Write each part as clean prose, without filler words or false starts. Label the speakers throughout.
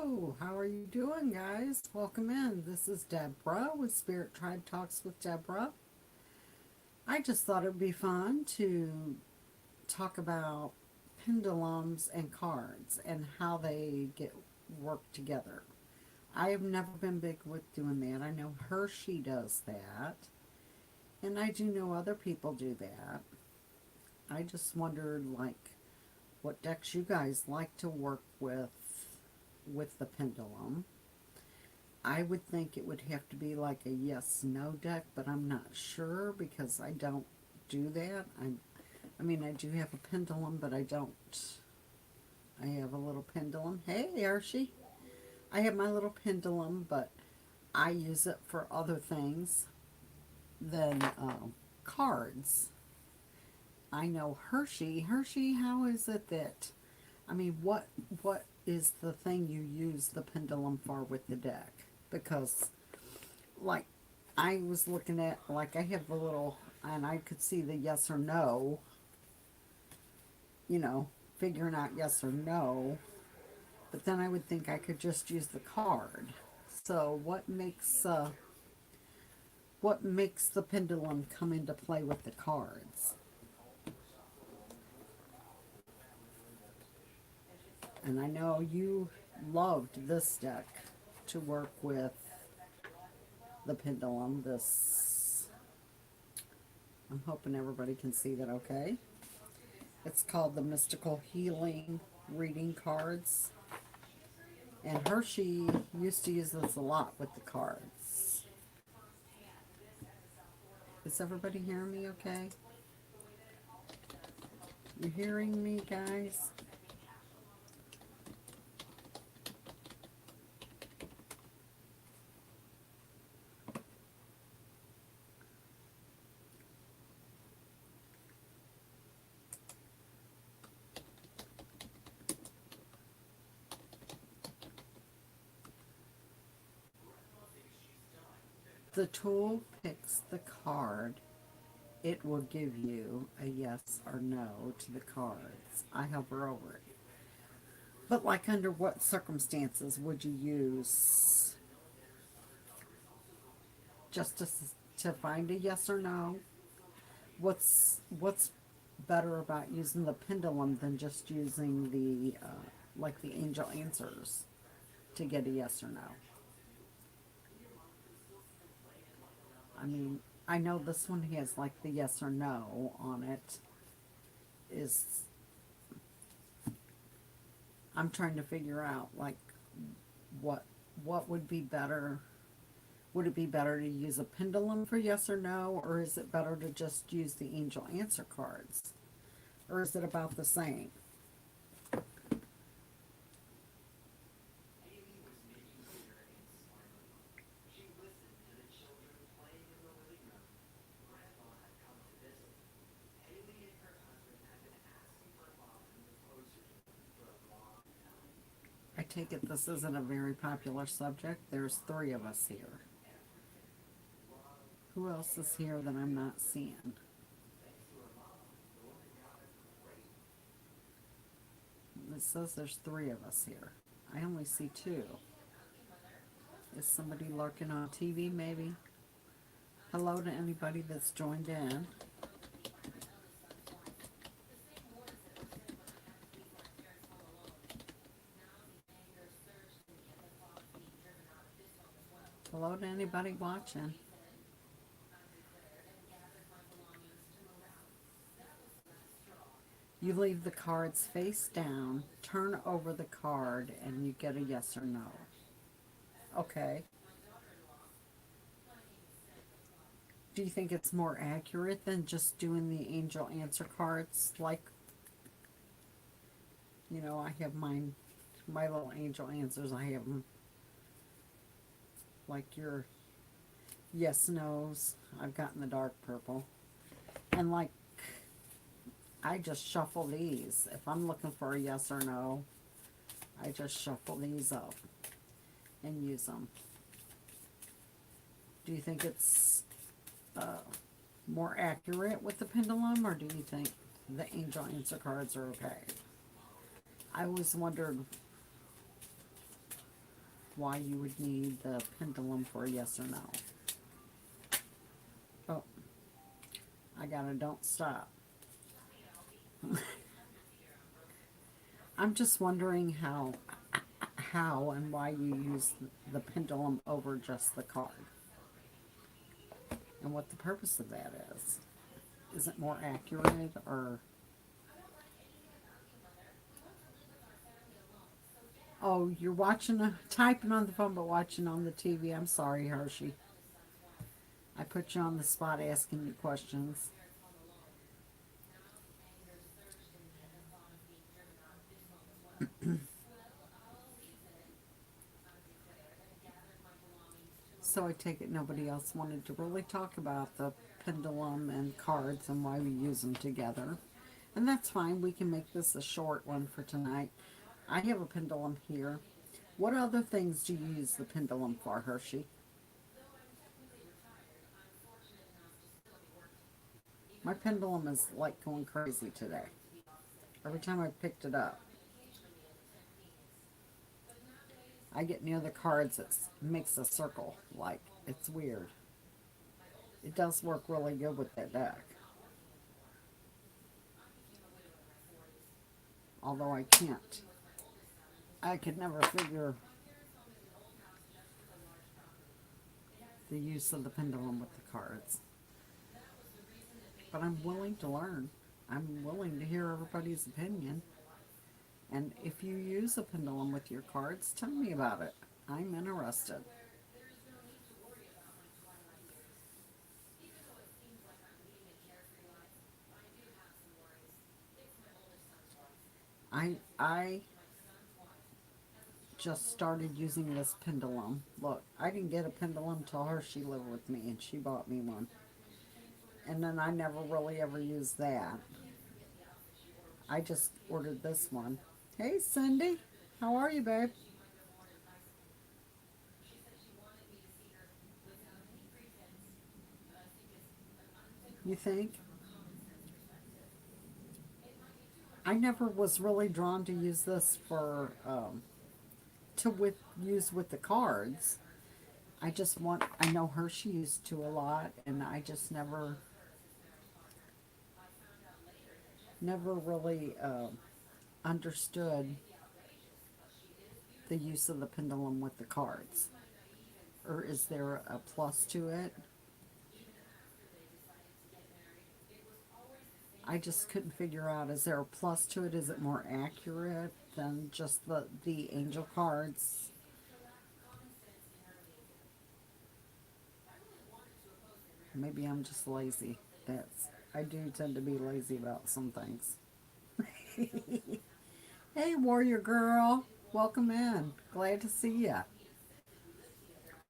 Speaker 1: Hello, how are you doing, guys? Welcome in. This is Deborah with Spirit Tribe Talks with Deborah. I just thought it would be fun to talk about pendulums and cards and how they get worked together. I have never been big with doing that. I know Hershey does that, and I do know other people do that. I just wondered, like, what decks you guys like to work with the pendulum. I would think it would have to be like a yes no deck, but I'm not sure because I don't do that. I mean, I do have a pendulum, but I don't. I have a little pendulum. Hey, Archie. I have my little pendulum, but I use it for other things than cards. I know Hershey. Hershey, how is it that, I mean, what is the thing you use the pendulum for with the deck? Because, like, I was looking at, like, I have the little, and I could see the yes or no, you know, figuring out yes or no, but then I would think I could just use the card. So what makes the pendulum come into play with the cards? And I know you loved this deck to work with the pendulum. I'm hoping everybody can see that okay. It's called the Mystical Healing Reading Cards. And Hershey used to use this a lot with the cards. Is everybody hearing me okay? You hearing me, guys? The tool picks the card. It will give you a yes or no to the cards. I hover over it. But like under what circumstances would you use just to find a yes or no? What's better about using the pendulum than just using the like the angel answers to get a yes or no? I mean, I know this one has like the yes or no on it. Is I'm trying to figure out like what what would be better. Would it be better to use a pendulum for yes or no, or is it better to just use the angel answer cards? Or is it about the same? I take it this isn't a very popular subject. There's three of us here. Who else is here that I'm not seeing? It says there's three of us here. I only see two. Is somebody lurking on TV maybe? Hello to anybody that's joined in. Hello to anybody watching. You leave the cards face down, turn over the card, and you get a yes or no. Okay. Do you think it's more accurate than just doing the angel answer cards? Like, you know, I have my little angel answers. I have them like your yes nos. I've gotten the dark purple. And like, I just shuffle these. If I'm looking for a yes or no, I just shuffle these up and use them. Do you think it's more accurate with the pendulum, or do you think the angel answer cards are okay? I always wondered why you would need the pendulum for a yes or no. Oh, I gotta don't stop. I'm just wondering how and why you use the pendulum over just the card, and what the purpose of that is. Is it more accurate, or... Oh, you're watching, typing on the phone, but watching on the TV. I'm sorry, Hershey. I put you on the spot asking you questions. So I take it nobody else wanted to really talk about the pendulum and cards and why we use them together. And that's fine. We can make this a short one for tonight. I have a pendulum here. What other things do you use the pendulum for, Hershey? My pendulum is like going crazy today. Every time I picked it up, I get near the cards, it makes a circle. Like, it's weird. It does work really good with that deck. Although I could never figure the use of the pendulum with the cards. But I'm willing to learn. I'm willing to hear everybody's opinion. And if you use a pendulum with your cards, tell me about it. I'm interested. I just started using this pendulum. Look, I didn't get a pendulum till Hershey lived with me, and she bought me one. And then I never really ever used that. I just ordered this one. Hey, Cindy. How are you, babe? You think? I never was really drawn to use this for use with the cards. I know Hershey used to a lot, and I just never really understood the use of the pendulum with the cards. Or is there a plus to it? I just couldn't figure out, is there a plus to it? Is it more accurate than just the angel cards? Maybe I'm just lazy. I do tend to be lazy about some things. Hey, warrior girl. Welcome in. Glad to see ya.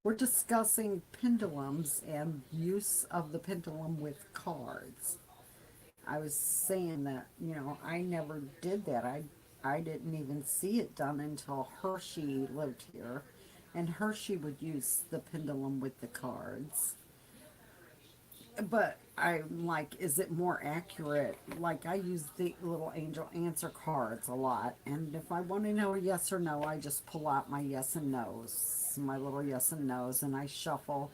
Speaker 1: We're discussing pendulums and use of the pendulum with cards. I was saying that, I never did that. I didn't even see it done until Hershey lived here. And Hershey would use the pendulum with the cards. But I'm like, is it more accurate? Like, I use the little angel answer cards a lot. And if I want to know a yes or no, I just pull out my yes and no's, my little yes and no's, and I shuffle.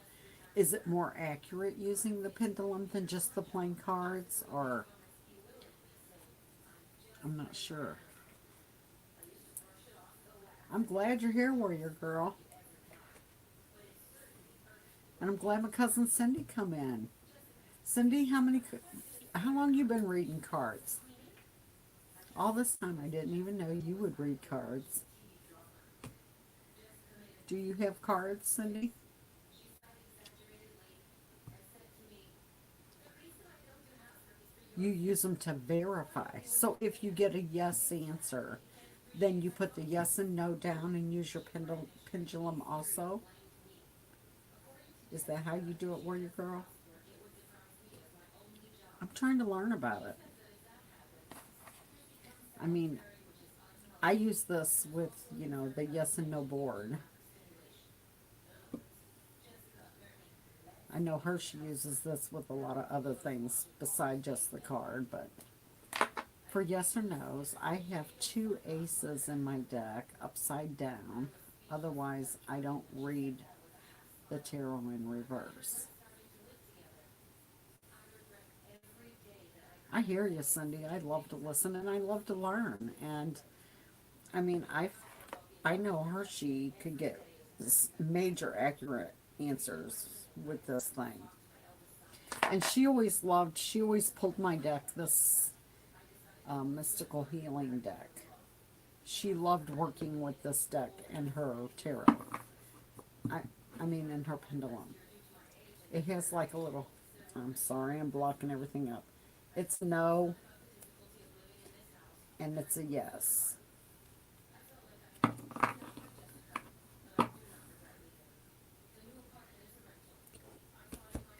Speaker 1: Is it more accurate using the pendulum than just the plain cards? Or, I'm not sure. I'm glad you're here, warrior girl. And I'm glad my cousin Cindy come in. Cindy, how long you been reading cards? All this time I didn't even know you would read cards. Do you have cards, Cindy? You use them to verify. So if you get a yes answer, then you put the yes and no down and use your pendulum also? Is that how you do it, warrior girl? I'm trying to learn about it. I mean, I use this with, the yes and no board. I know Hershey uses this with a lot of other things beside just the card, but for yes or no's, I have two aces in my deck upside down Otherwise, I don't read the tarot in reverse. I hear you, Cindy. I love to listen and I love to learn. And I mean, I know her. She could get major accurate answers with this thing. And she always pulled my deck, this mystical healing deck. She loved working with this deck in her tarot. I, I mean, in her pendulum. It has like a little, I'm sorry, I'm blocking everything up. It's a no, and it's a yes.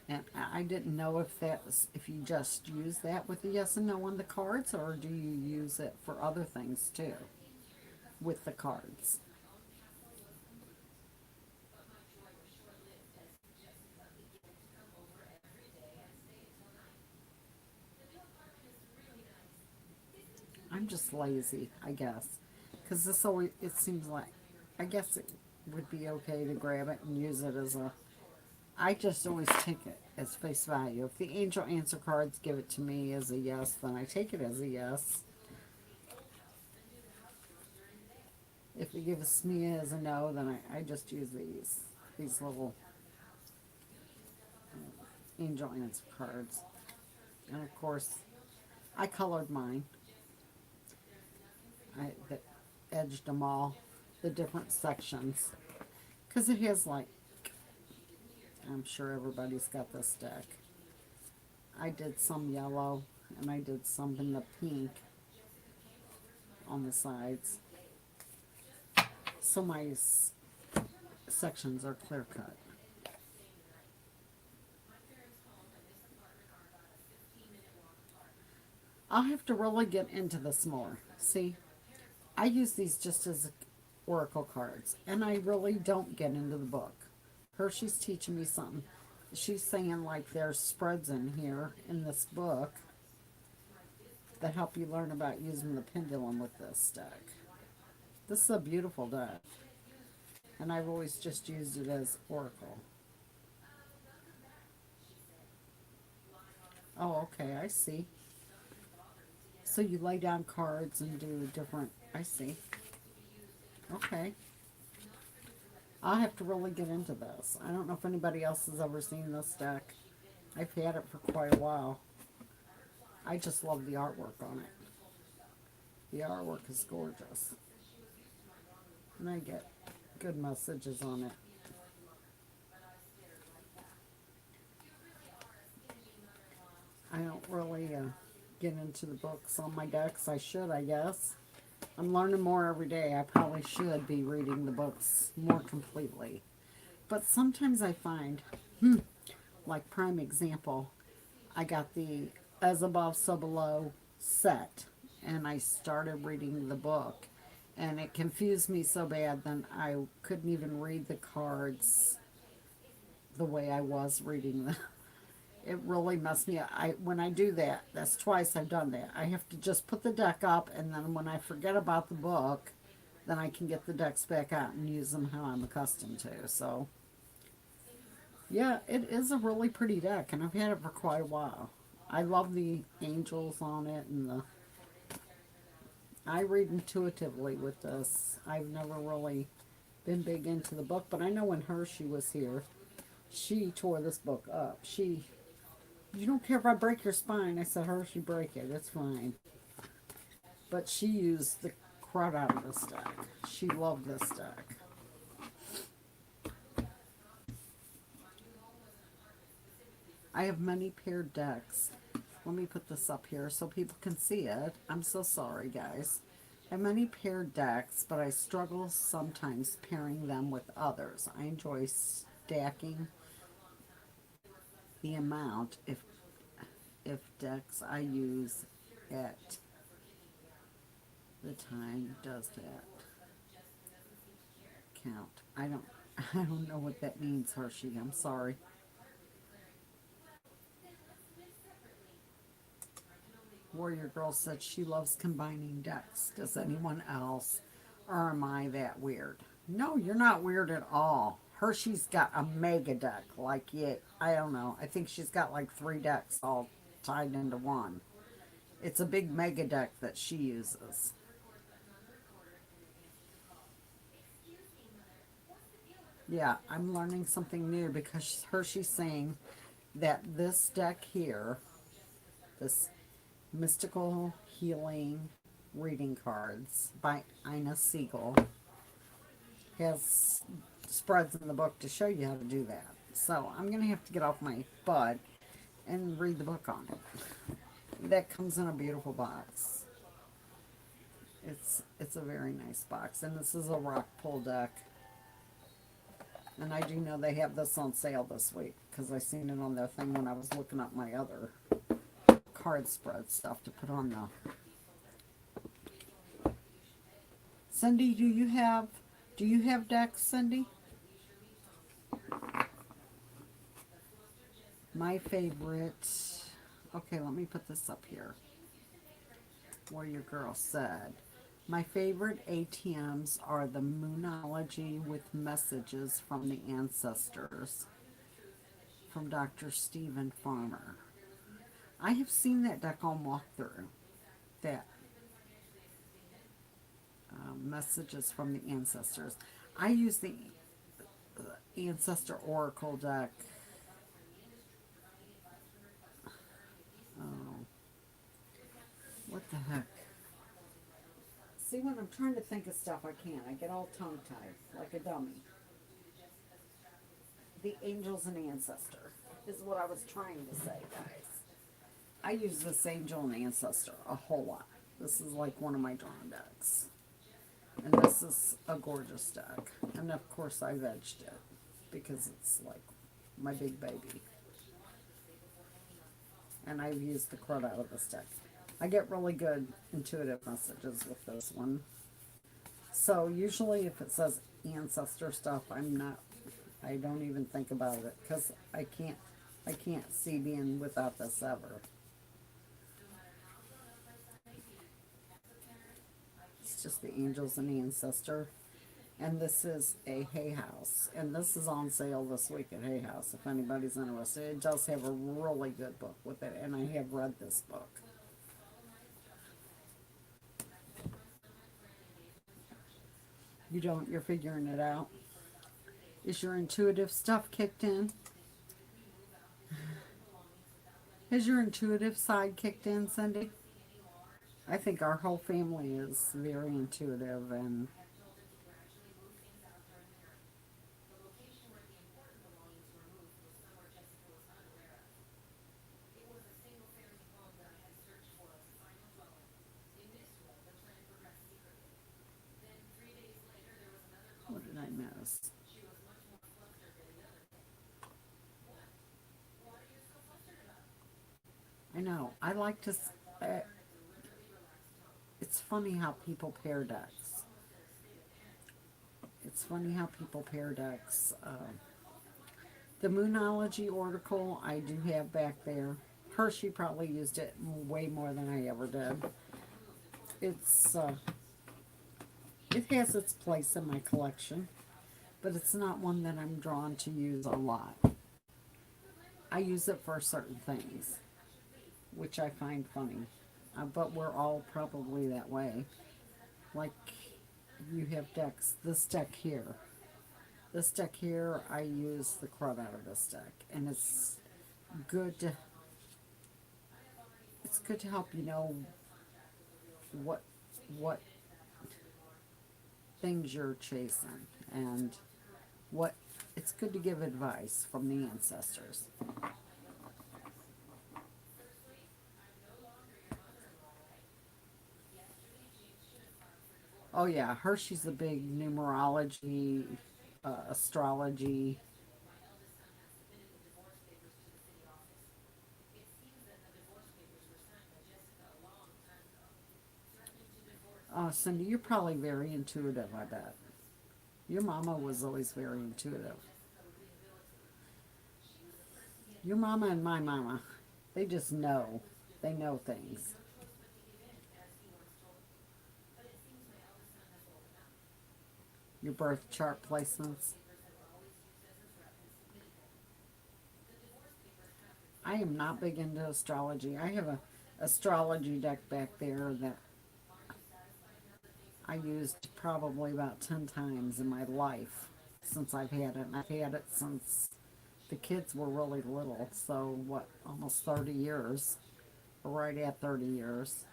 Speaker 1: And I didn't know if if you just use that with the yes and no on the cards, or do you use it for other things too with the cards? I'm just lazy, I guess, because this always, it seems like, I guess it would be okay to grab it and use it as a, I just always take it as face value. If the angel answer cards give it to me as a yes, then I take it as a yes. If it gives me as a no, then I just use these little angel answer cards. And of course, I colored mine. I edged them all, the different sections, because it has like, I'm sure everybody's got this deck. I did some yellow, and I did some in the pink on the sides. So my sections are clear cut. I'll have to really get into this more. See, I use these just as oracle cards, and I really don't get into the book. Hershey's teaching me something. She's saying like there's spreads in here in this book that help you learn about using the pendulum with this deck. This is a beautiful deck, and I've always just used it as oracle. Oh, okay, I see. So you lay down cards and do different, I see. Okay. I'll have to really get into this. I don't know if anybody else has ever seen this deck. I've had it for quite a while. I just love the artwork on it. The artwork is gorgeous. And I get good messages on it. I don't really get into the books on my decks. I should, I guess. I'm learning more every day. I probably should be reading the books more completely. But sometimes I find, like prime example, I got the As Above, So Below set, and I started reading the book, and it confused me so bad that I couldn't even read the cards the way I was reading them. It really messed me up. When I do that, that's twice I've done that. I have to just put the deck up, and then when I forget about the book, then I can get the decks back out and use them how I'm accustomed to. So, yeah, it is a really pretty deck, and I've had it for quite a while. I love the angels on it, and I read intuitively with this. I've never really been big into the book, but I know when Hershey was here, she tore this book up. You don't care if I break your spine. I said, Hershey, break it. It's fine. But she used the crud out of this deck. She loved this deck. I have many paired decks. Let me put this up here so people can see it. I'm so sorry, guys. I have many paired decks, but I struggle sometimes pairing them with others. I enjoy stacking the amount if decks I use at the time does that count. I don't know what that means, Hershey. I'm sorry. Warrior Girl said she loves combining decks. Does anyone else? Or am I that weird? No, you're not weird at all. Hershey's got a mega deck. Like, yeah, I don't know. I think she's got like three decks all tied into one. It's a big mega deck that she uses. Yeah, I'm learning something new because Hershey's saying that this deck here, this Mystical Healing Reading Cards by Ina Siegel, has spreads in the book to show you how to do that. So I'm going to have to get off my butt and read the book on it. That comes in a beautiful box. It's a very nice box, and this is a rock pull deck. And I do know they have this on sale this week because I seen it on their thing when I was looking up my other card spread stuff to put on the. Cindy, do you have decks, Cindy? My favorite. Okay, let me put this up here. Warrior Girl said, my favorite ATMs are the Moonology with messages from the ancestors from Dr. Stephen Farmer. I have seen that deck on walkthrough. That messages from the ancestors. I use the Ancestor Oracle deck. Oh, what the heck? See, when I'm trying to think of stuff, I can't. I get all tongue tied like a dummy. The Angels and Ancestor is what I was trying to say, guys. I use this Angel and Ancestor a whole lot. This is like one of my drawn decks. And this is a gorgeous deck. And of course I vegged it because it's like my big baby. And I've used the crud out of this deck. I get really good intuitive messages with this one. So usually if it says ancestor stuff, I don't even think about it because I can't see being without this ever. It's just the angels and the ancestor. And this is a Hay House. And this is on sale this week at Hay House if anybody's interested. It does have a really good book with it, and I have read this book. You don't, you're figuring it out. Is your intuitive stuff kicked in? Has your intuitive side kicked in, Cindy? I think our whole family is very intuitive, and what did I miss? I know. I like to. Uh, it's funny how people pair decks. It's funny how people pair decks. The Moonology Oracle I do have back there. Hershey probably used it way more than I ever did. It's it has its place in my collection, but it's not one that I'm drawn to use a lot. I use it for certain things, which I find funny. But we're all probably that way. Like, you have decks. This deck here. This deck here, I use the crud out of this deck, and good to it's good to help you know what what things you're chasing and what it's good to give advice from the ancestors. Oh yeah, Hershey's a big numerology, astrology. Cindy, you're probably very intuitive, I bet. Your mama was always very intuitive. Your mama and my mama, they just know. They know things. your birth chart placements. I am not big into astrology. I have a astrology deck back there that I used probably about 10 times in my life since I've had it. And I've had it since the kids were really little. So, what, almost 30 years, or right at 30 years.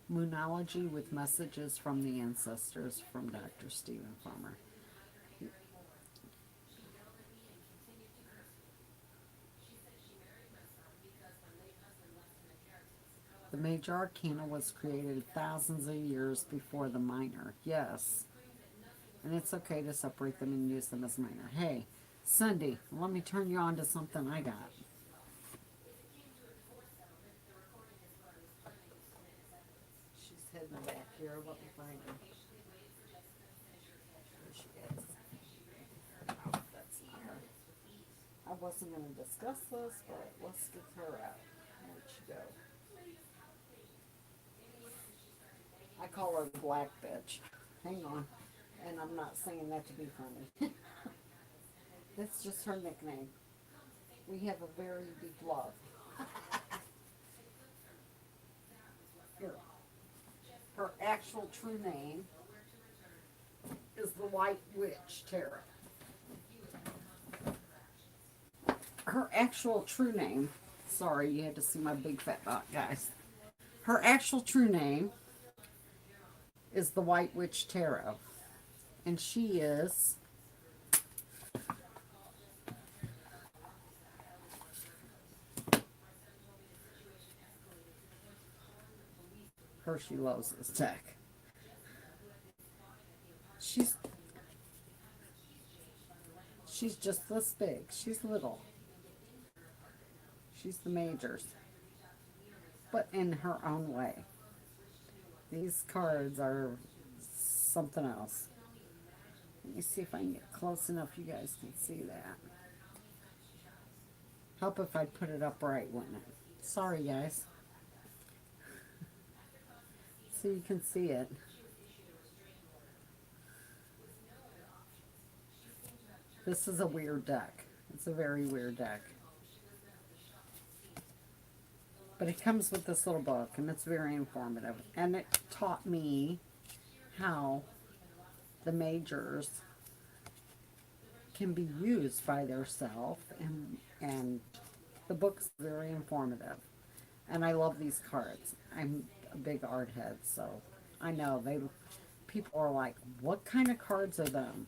Speaker 1: Moonology with messages from the ancestors from Dr. Stephen Farmer. The major arcana was created thousands of years before the minor. Yes. And it's okay to separate them and use them as minor. Hey, Cindy, let me turn you on to something I got. She's heading back here. Let me find her. There she is. Oh, that's not her. I wasn't going to discuss this, but let's get her out. Where'd she go? I call her the black bitch. Hang on. And I'm not saying that to be funny. That's just her nickname. We have a very deep love. Here. Her actual true name is the White Witch Tarot. Her actual true name, sorry, you had to see my big fat butt, guys. Her actual true name is the White Witch Tarot. And she is Hershey loves this deck. She's just this big. She's little. She's the majors. But in her own way. These cards are something else. Let me see if I can get close enough you guys can see that. Help if I put it up right, wouldn't it? Sorry, guys. So you can see it. This is a weird deck. It's a very weird deck. But it comes with this little book, and it's very informative. And it taught me how the majors can be used by themselves, and the book's very informative. And I love these cards. I'm a big art head, so I know people are like, what kind of cards are them?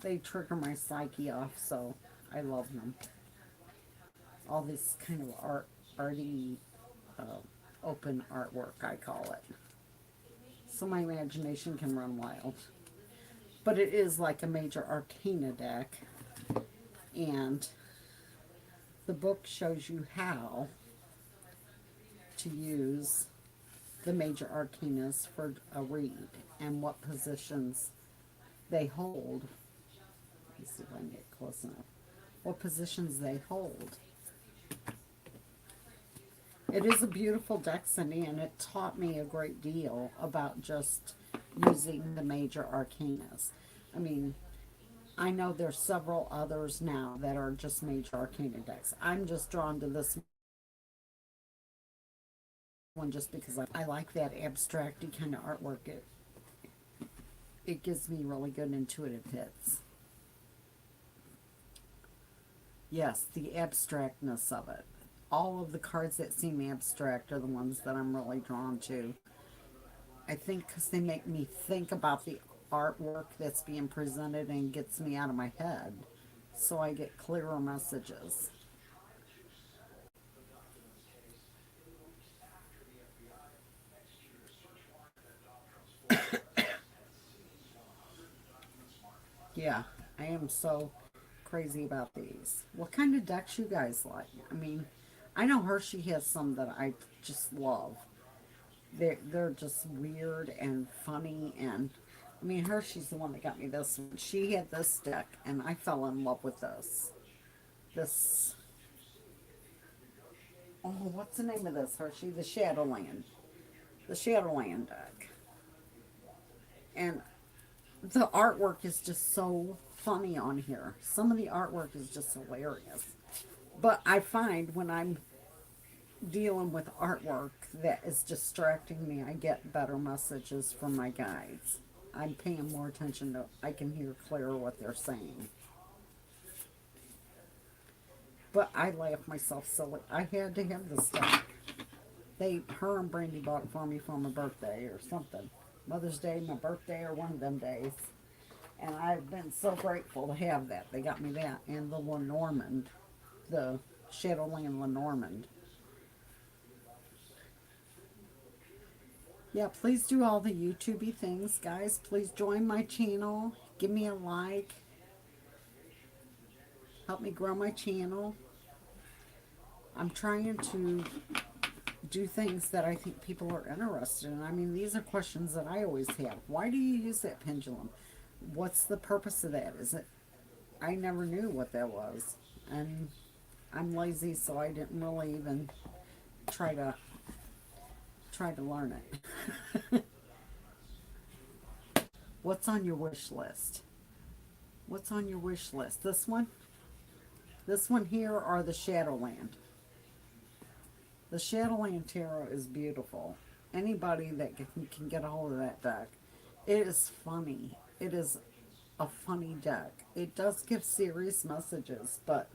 Speaker 1: They trigger my psyche off, so I love them. All this kind of arty, open artwork, I call it. So my imagination can run wild. But it is like a major arcana deck, and the book shows you how to use the major arcanas for a read and what positions they hold. Let me see if I can get close enough. What positions they hold. It is a beautiful deck, Cindy, and it taught me a great deal about just using the major arcanas. I mean, I know there's several others now that are just major arcana decks. I'm just drawn to this one just because I like that abstracty kind of artwork. It gives me really good intuitive hits. Yes, the abstractness of it. All of the cards that seem abstract are the ones that I'm really drawn to. I think because they make me think about the artwork that's being presented and gets me out of my head. So I get clearer messages. Yeah, I am so crazy about these. What kind of decks you guys like? I mean, I know Hershey has some that I just love. They're just weird and funny, and I mean, Hershey's the one that got me this one. She had this deck, and I fell in love with this. This Oh, what's the name of this, Hershey? The Shadowland. The Shadowland deck. And the artwork is just so funny on here. Some of the artwork is just hilarious. But I find when I'm dealing with artwork that is distracting me, I get better messages from my guides. I'm paying more attention to, I can hear clearer what they're saying. But I laugh myself silly. I had to have this stuff. Her and Brandy bought it for me for my birthday or something. Mother's Day, my birthday, or one of them days. And I've been so grateful to have that. They got me that and the Lenormand, the Shadowland Lenormand. Yeah, please do all the YouTubey things, guys. Please join my channel. Give me a like. Help me grow my channel. I'm trying to do things that I think people are interested in. I mean, these are questions that I always have. Why do you use that pendulum? What's the purpose of that? Is it, I never knew what that was. And I'm lazy, so I didn't really even try to learn it. What's on your wish list? What's on your wish list? This one? This one here or the Shadowland? The Shadowland Tarot is beautiful. Anybody that can get a hold of that deck. It is funny. It is a funny deck. It does give serious messages, but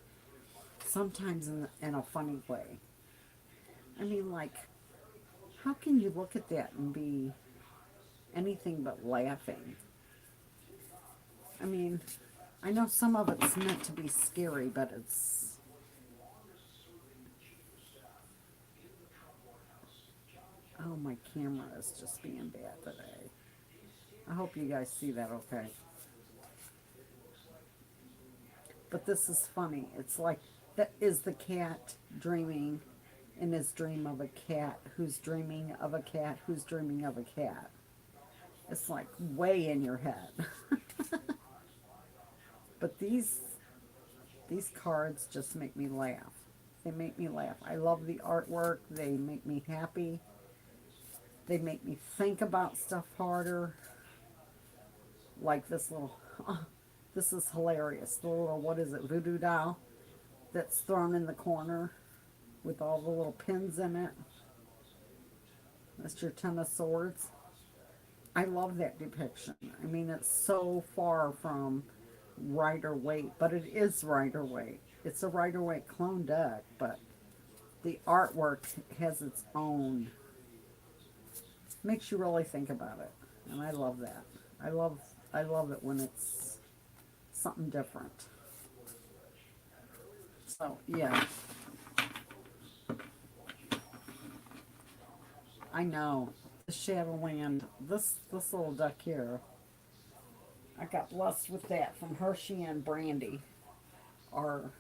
Speaker 1: sometimes in a funny way. I mean, like, how can you look at that and be anything but laughing? I mean, I know some of it's meant to be scary, but it's... Oh, my camera is just being bad today. I hope you guys see that okay. But this is funny. It's like, that is the cat dreaming in his dream of a cat who's dreaming of a cat who's dreaming of a cat. It's like way in your head. But these cards just make me laugh. They make me laugh. I love the artwork. They make me happy. They make me think about stuff harder. Like this little, this is hilarious. The little, what is it, voodoo doll that's thrown in the corner with all the little pins in it. That's your Ten of Swords. I love that depiction. I mean, it's so far from Rider-Waite, but it is Rider-Waite. It's a Rider-Waite clone deck, but the artwork has its own. Makes you really think about it, and I love that. I love it when it's something different. So yeah, I know the Shadowland. This little deck here, I got blessed with that from Hershey and Brandy, our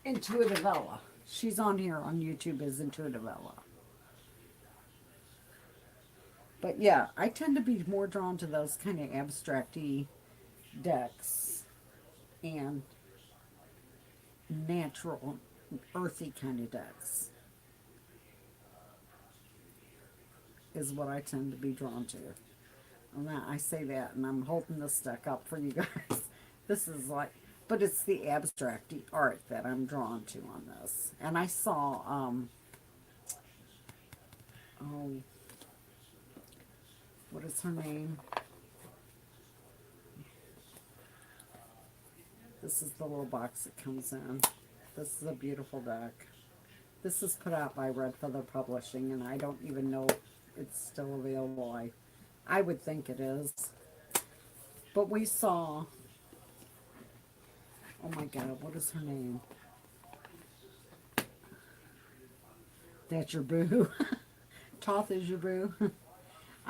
Speaker 1: Intuitive Ella. She's on here on YouTube as Intuitive Ella. But yeah, I tend to be more drawn to those kind of abstract-y decks and natural, earthy kind of decks is what I tend to be drawn to. And I say that, and I'm holding this deck up for you guys. This is like, but it's the abstract-y art that I'm drawn to on this. And I saw, oh, what is her name? This is the little box it comes in. This is a beautiful deck. This is put out by Red Feather Publishing, and I don't even know if it's still available. I would think it is. But we saw, oh my God, what is her name? That's your boo. Toth is your boo.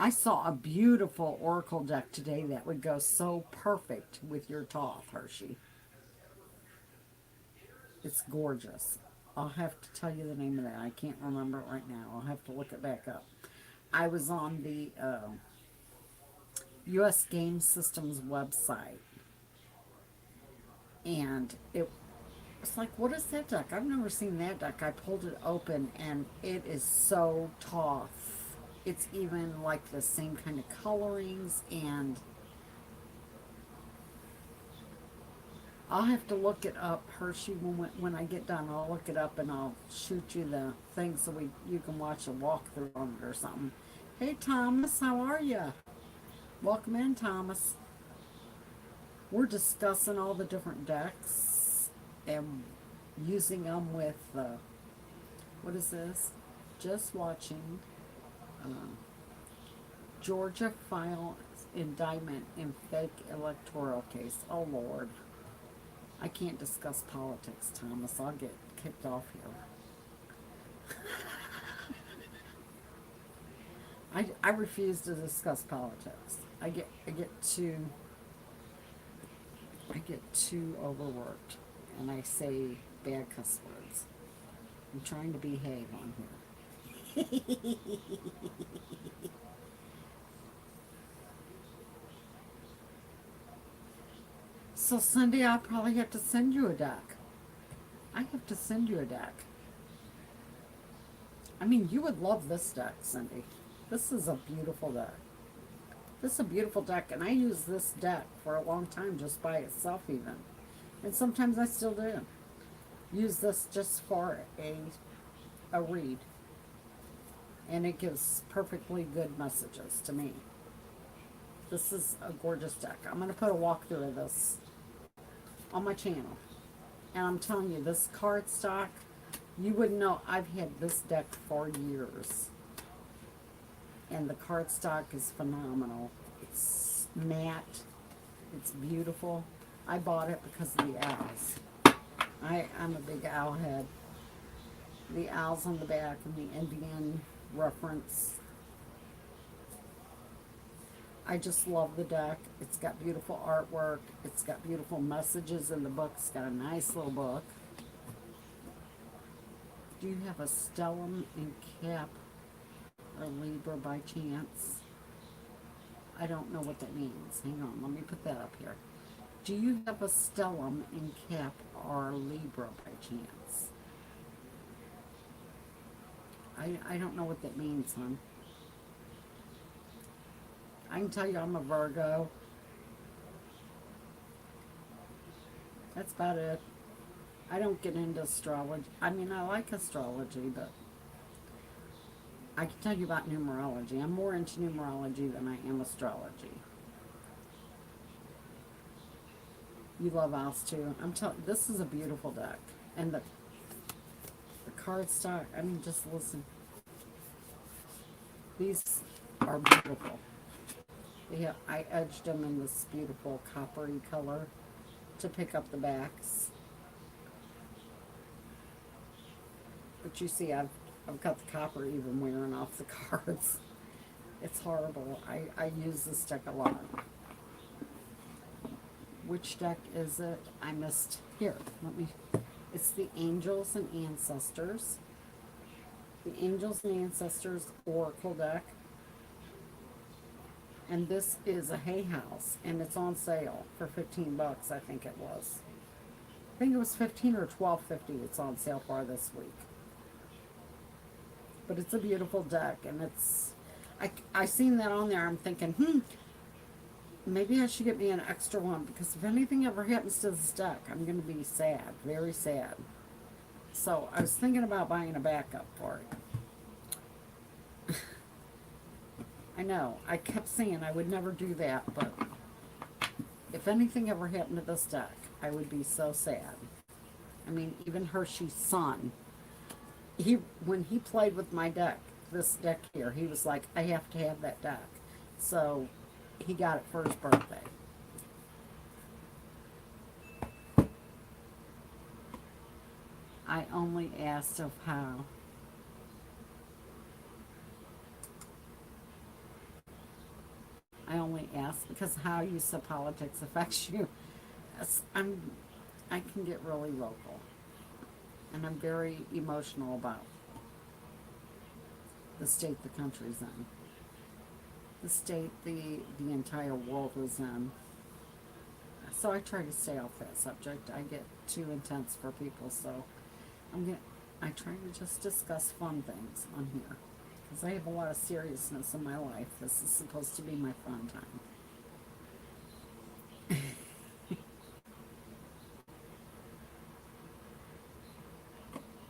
Speaker 1: I saw a beautiful oracle deck today that would go so perfect with your Toth, Hershey. It's gorgeous. I'll have to tell you the name of that. I can't remember it right now. I'll have to look it back up. I was on the U.S. Game Systems website, and It's like, what is that duck? I've never seen that duck. I pulled it open and it is so tough. It's even like the same kind of colorings, and I'll have to look it up, Hershey, when I get done. I'll look it up and I'll shoot you the thing so you can watch a walkthrough on it or something. Hey Thomas, how are you? Welcome in, Thomas. We're discussing all the different decks and using them with, what is this? Just watching Georgia file indictment in fake electoral case. Oh Lord. I can't discuss politics, Thomas. I'll get kicked off here. I refuse to discuss politics. I get too overworked, and I say bad cuss words. I'm trying to behave on here. So Cindy, I'll probably have to send you a deck. I have to send you a deck. I mean, you would love this deck, Cindy. This is a beautiful deck. This is a beautiful deck, and I use this deck for a long time just by itself even. And sometimes I still do. Use this just for a read. And it gives perfectly good messages to me. This is a gorgeous deck. I'm going to put a walkthrough of this on my channel. And I'm telling you, this cardstock, you wouldn't know. I've had this deck for years. And the cardstock is phenomenal. It's matte. It's beautiful. I bought it because of the owls. I'm a big owl head. The owls on the back and the Indian reference. I just love the deck. It's got beautiful artwork. It's got beautiful messages in the book. It's got a nice little book. Do you have a stellum in Cap or Libra by chance? I don't know what that means. Hang on, let me put that up here. Do you have a stellum in Cap or Libra by chance? I don't know what that means, hon. I can tell you I'm a Virgo. That's about it. I don't get into astrology. I mean, I like astrology, but I can tell you about numerology. I'm more into numerology than I am astrology. You love owls too. I'm telling. This is a beautiful deck, and the cardstock. I mean, just listen. These are beautiful. Yeah, I edged them in this beautiful coppery color to pick up the backs. But you see, I've got the copper even wearing off the cards. It's horrible. I use this deck a lot. Which deck is it? I missed. Here, let me. It's the Angels and Ancestors. The Angels and Ancestors Oracle deck. And this is a Hay House, and it's on sale for 15 bucks, I think it was. I think it was 15 or 12.50 it's on sale for this week. But it's a beautiful deck, and it's, I seen that on there. I'm thinking, maybe I should get me an extra one, because if anything ever happens to this deck, I'm going to be sad, very sad. So I was thinking about buying a backup for it. I know, I kept saying I would never do that, but if anything ever happened to this deck, I would be so sad. I mean, even Hershey's son, when he played with my deck, this deck here, he was like, I have to have that deck. So he got it for his birthday. I only asked of how. I only ask because how use of politics affects you. I can get really local, and I'm very emotional about the state the country's in, the state the entire world is in. So I try to stay off that subject. I get too intense for people, so I'm gonna. I try to just discuss fun things on here because I have a lot of seriousness in my life. This is supposed to be my fun time.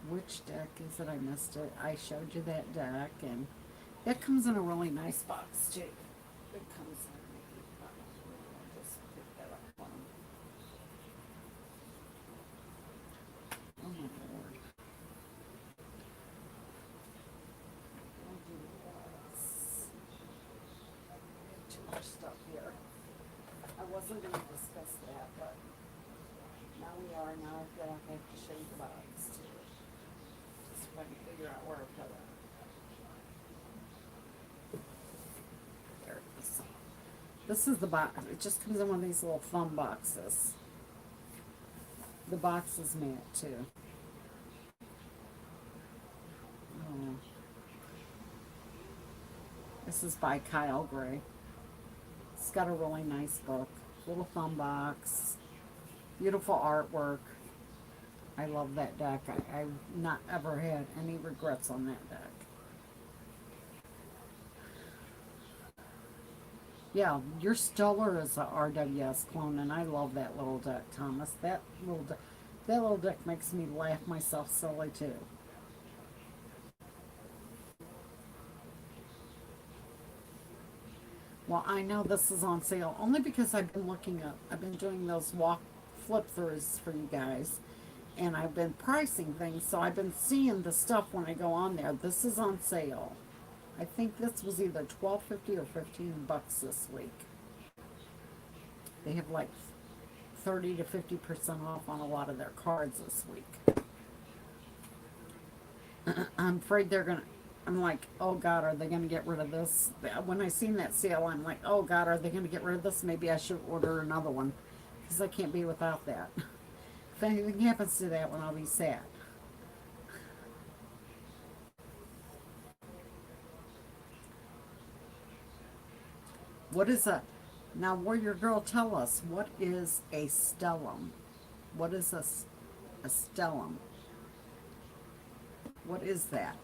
Speaker 1: Which deck is it? I missed it. I showed you that deck, and it comes in a really nice box too. It comes in. I'll just pick that up on them. Oh my lord. I'll do this. Too much stuff here. I wasn't going to discuss that, but now we are. Now I feel like I have to show you the box too. Just trying to figure out where I put it. There it is. This is the box. It just comes in one of these little thumb boxes. The box is matte too. Oh. This is by Kyle Gray. It's got a really nice book. Little thumb box. Beautiful artwork. I love that deck. I've not ever had any regrets on that deck. Yeah, your Stellar is a RWS clone, and I love that little deck, Thomas. That little deck makes me laugh myself silly too. Well, I know this is on sale only because I've been doing those walk flip throughs for you guys, and I've been pricing things, so I've been seeing the stuff when I go on there. This is on sale. I think this was either $12.50 or $15 this week. They have like 30 to 50% off on a lot of their cards this week. I'm afraid they're gonna. I'm like, oh God, are they gonna get rid of this? When I seen that sale, I'm like, oh God, are they gonna get rid of this? Maybe I should order another one because I can't be without that. If anything happens to that one, I'll be sad. What is a now? Warrior Girl, tell us what is a stellum? What is a stellum? What is that?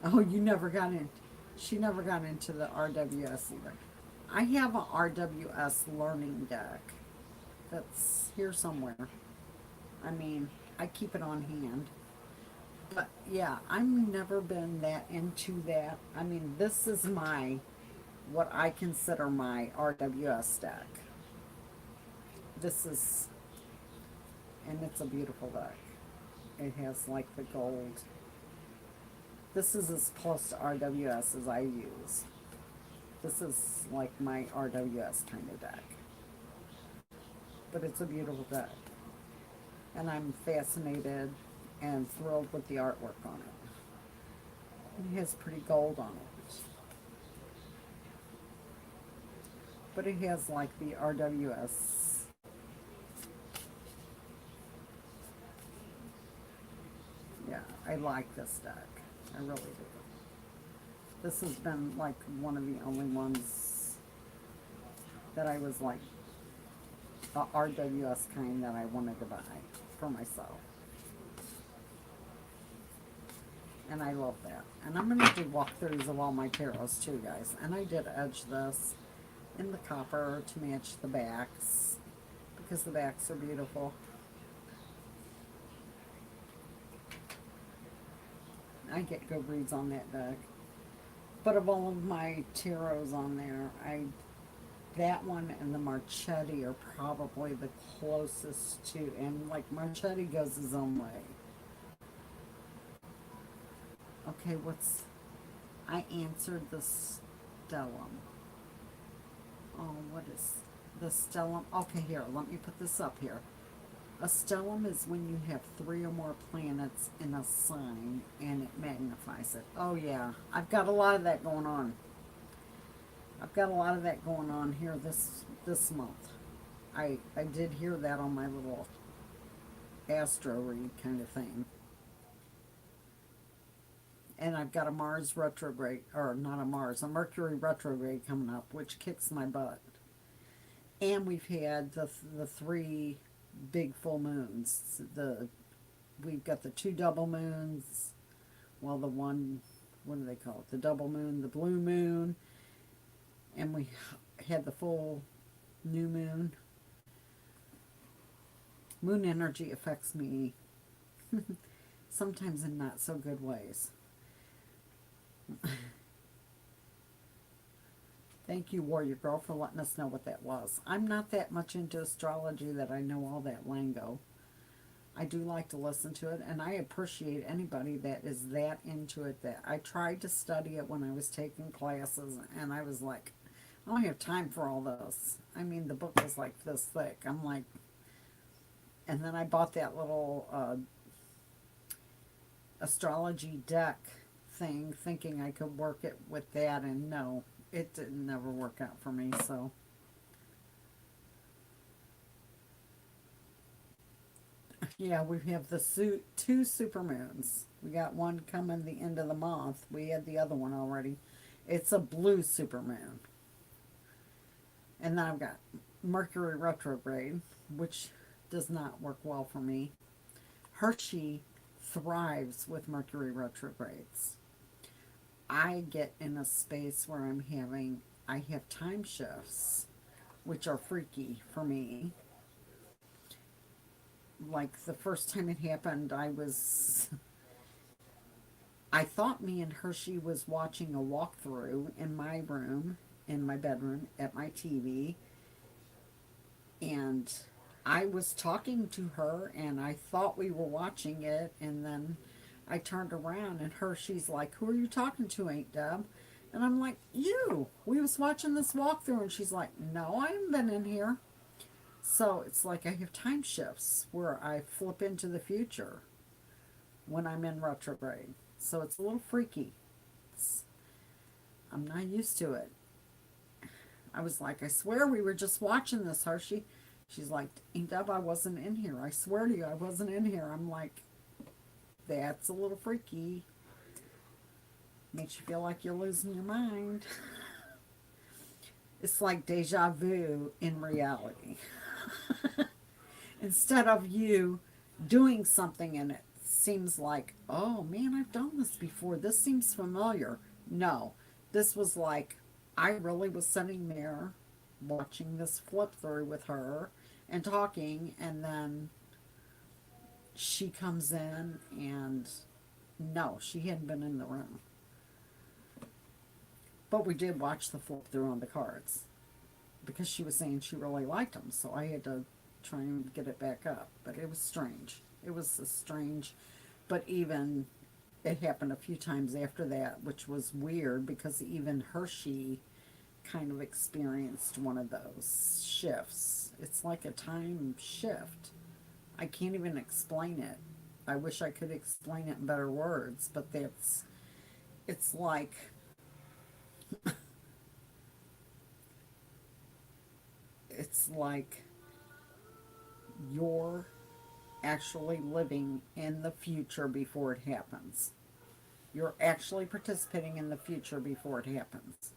Speaker 1: Oh, you never got in. She never got into the RWS either. I have a RWS learning deck that's here somewhere. I mean, I keep it on hand. But yeah, I've never been that into that. I mean, this is what I consider my RWS deck. This is, and it's a beautiful deck. It has like the gold. This is as close to RWS as I use. This is like my RWS kind of deck. But it's a beautiful deck. And I'm fascinated and thrilled with the artwork on it. It has pretty gold on it. But it has like the RWS. Yeah, I like this deck. I really do. This has been like one of the only ones that I was like the RWS kind that I wanted to buy for myself. And I love that. And I'm going to do walkthroughs of all my tarots too, guys. And I did edge this in the copper to match the backs because the backs are beautiful. I get good reads on that deck. But of all of my tarots on there, that one and the Marchetti are probably the closest to, and like Marchetti goes his own way. Okay, I answered the stellum. Oh, what is the stellum? Okay, here, let me put this up here. A stellum is when you have 3 or more planets in a sign and it magnifies it. Oh yeah, I've got a lot of that going on. I've got a lot of that going on here this month. I did hear that on my little astro read kind of thing. And I've got a Mars retrograde, or not a Mars, a Mercury retrograde coming up, which kicks my butt. And we've had the three big full moons. We've got the two double moons. Well, the one, what do they call it? The double moon, the blue moon, and we had the full new moon. Moon energy affects me sometimes in not so good ways. Thank you, Warrior Girl, for letting us know what that was. I'm not that much into astrology that I know all that lingo. I do like to listen to it, and I appreciate anybody that is that into it. That I tried to study it when I was taking classes, and I was like, I don't have time for all this. I mean, the book was like this thick. I'm like, and then I bought that little astrology deck thing, thinking I could work it with that, and no, it didn't never work out for me. So yeah, we have the two supermoons. We got one coming the end of the month. We had the other one already. It's a blue supermoon. And then I've got Mercury retrograde, which does not work well for me. Hershey thrives with Mercury retrogrades. I get in a space where I have time shifts, which are freaky for me. Like the first time it happened, I thought me and Hershey was watching a walkthrough in my room, in my bedroom, at my TV, and I was talking to her, and I thought we were watching it, and then I turned around, and Hershey's like, "Who are you talking to, Aunt Deb?" And I'm like, "You! We was watching this walkthrough," and she's like, "No, I haven't been in here." So it's like I have time shifts where I flip into the future when I'm in retrograde. So it's a little freaky. I'm not used to it. I was like, "I swear we were just watching this, Hershey." She's like, "Ain't Deb, I wasn't in here. I swear to you, I wasn't in here." I'm like, that's a little freaky. Makes you feel like you're losing your mind. It's like deja vu in reality. Instead of you doing something and it seems like, oh man, I've done this before. This seems familiar. No, this was like, I really was sitting there watching this flip through with her and talking, and then she comes in, and no, she hadn't been in the room. But we did watch the flip through on the cards because she was saying she really liked them, so I had to try and get it back up. But it was strange. It was strange, but even it happened a few times after that, which was weird because even Hershey kind of experienced one of those shifts. It's like a time shift. I can't even explain it. I wish I could explain it in better words, but it's like it's like you're actually living in the future before it happens. You're actually participating in the future before it happens.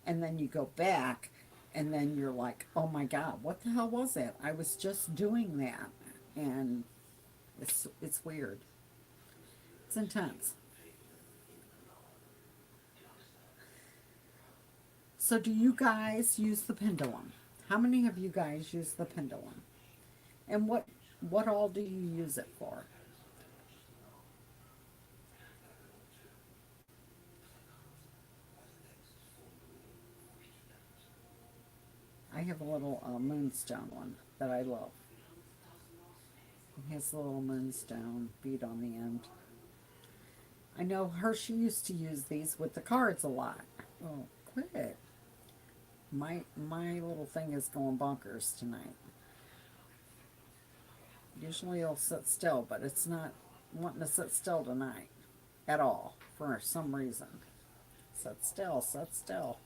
Speaker 1: And then you go back, and then you're like, oh my God, what the hell was that? I was just doing that. And it's weird. It's intense. So do you guys use the pendulum? How many of you guys use the pendulum? And what all do you use it for? I have a little moonstone one that I love. It has a little moonstone bead on the end. I know Hershey used to use these with the cards a lot. Oh, quit. My little thing is going bonkers tonight. Usually it'll sit still, but it's not wanting to sit still tonight at all for some reason. Sit still, sit still.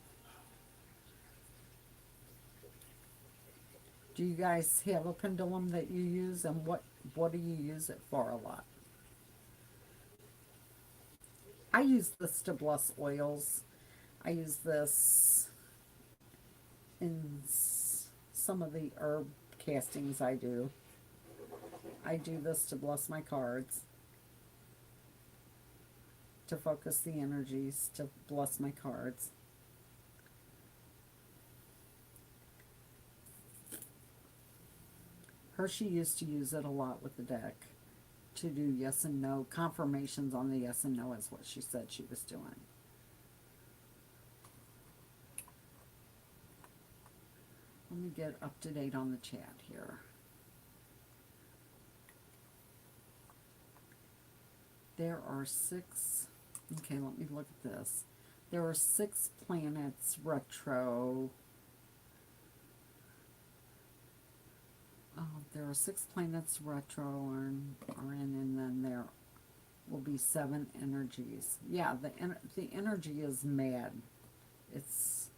Speaker 1: Do you guys have a pendulum that you use, and what do you use it for a lot? I use this to bless oils. I use this in some of the herb castings I do. I do this to bless my cards, to focus the energies, to bless my cards. Hershey used to use it a lot with the deck to do yes and no. Confirmations on the yes and no is what she said she was doing. Let me get up to date on the chat here. There are 6. Okay, let me look at this. There are 6 planets retro. There are 6 planets retro are in, and then there will be 7 energies. Yeah, the energy is mad. It's,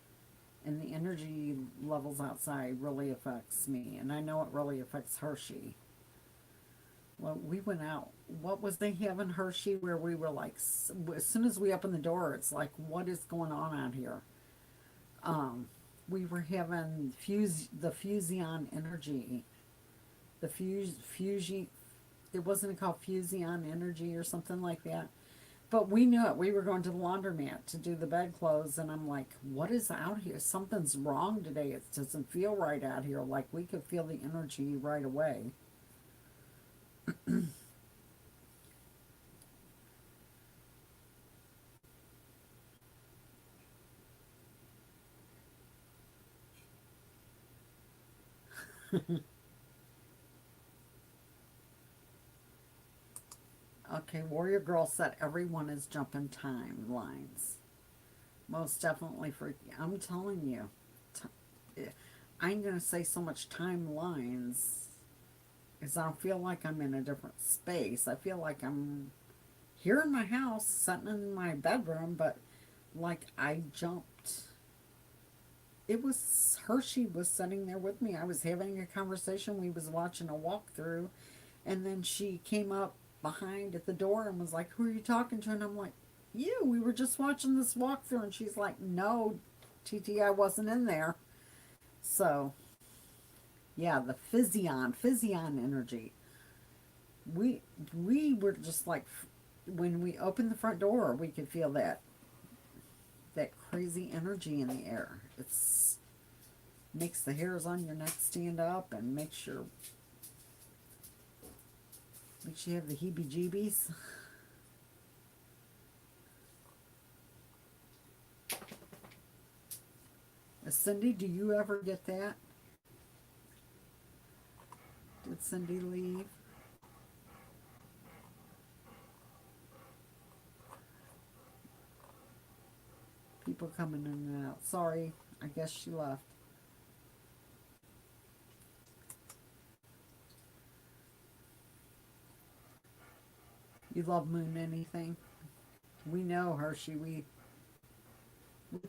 Speaker 1: and the energy levels outside really affects me, and I know it really affects Hershey. Well, we went out. What was they having Hershey where we were like, as soon as we opened the door, it's like, what is going on out here? We were having the fusion energy. The fusion, it wasn't called fusion energy or something like that. But we knew it. We were going to the laundromat to do the bedclothes, and I'm like, what is out here? Something's wrong today. It doesn't feel right out here. Like, we could feel the energy right away. Okay, Warrior Girl said everyone is jumping timelines. Most definitely I'm telling you, I ain't going to say so much timelines because I don't feel like I'm in a different space. I feel like I'm here in my house, sitting in my bedroom, but like I jumped. It was Hershey was sitting there with me. I was having a conversation. We was watching a walkthrough, and then she came up behind at the door and was like, "Who are you talking to?" And I'm like, "You. We were just watching this walkthrough." And she's like, "No, TT, I wasn't in there." So, yeah, the physion energy. We were just like, when we opened the front door, we could feel that crazy energy in the air. It's makes the hairs on your neck stand up and makes you have the heebie-jeebies. Cindy, do you ever get that? Did Cindy leave? People coming in and out. Sorry, I guess she left. You love Moon anything? We know, Hershey. We